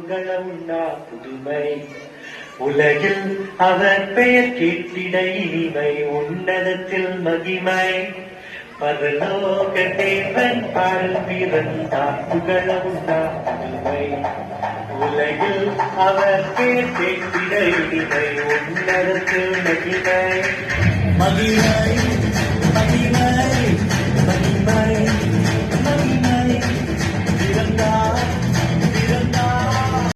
புகழ உண்ணா புதுமை உலகில் அவர் பெயர் கேட்டிட இனிமை உன்னதத்தில் மகிமை பரலோக தேவன் பாடல் பிறந்தார் புகழ உண்ணா புதுமை உலகில் அவர் பெயர் கேட்டிட இனிமை உன்னதத்தில் மகிமை மகிமை மகிமை